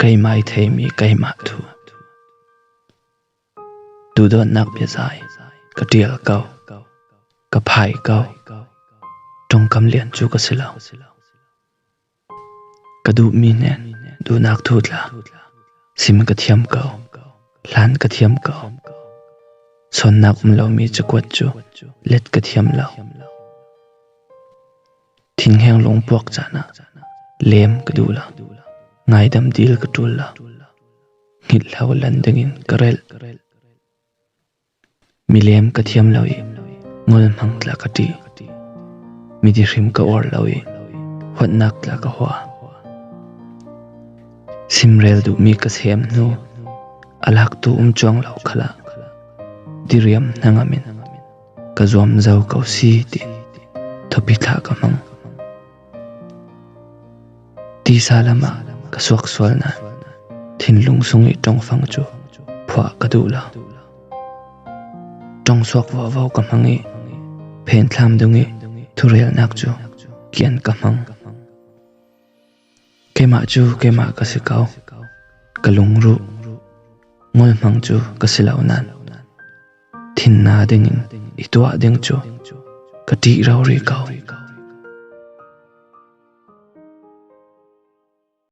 cây mai thấy mi cây mạ thu tu đơn nạc bia dài cả tiel câu cả phai câu trong cam liền chu cả silo cả du mi nen du nạc thu la sim cả thiam câu lan cả thiam câu son nạc lâu mi chu quật chu let cả thiam lâu thinh hang long buộc chana lem cả du la ngay đam deal cả tu la nghịch lâu lần đengin karel mi lem cả thiam lâu ngol mang la cả ti mi di rim cả or lâu hot nak la cả hoa simrel du mi cả xem nu alak tu chuang lâu khala diriam nangamin ka zom zau kau si ti thopi tha ka mang ti salama ka suak swal na thin lung sungi tong phang chu phwa ka du la tong suak wa wa ka mangi phen thlam dungi thurel nak chu kian ka mang ke ma ka si kau ka lung ru ngol mang chu ka silau nan thin na dingin itwa ding chu ka ti rau ri kau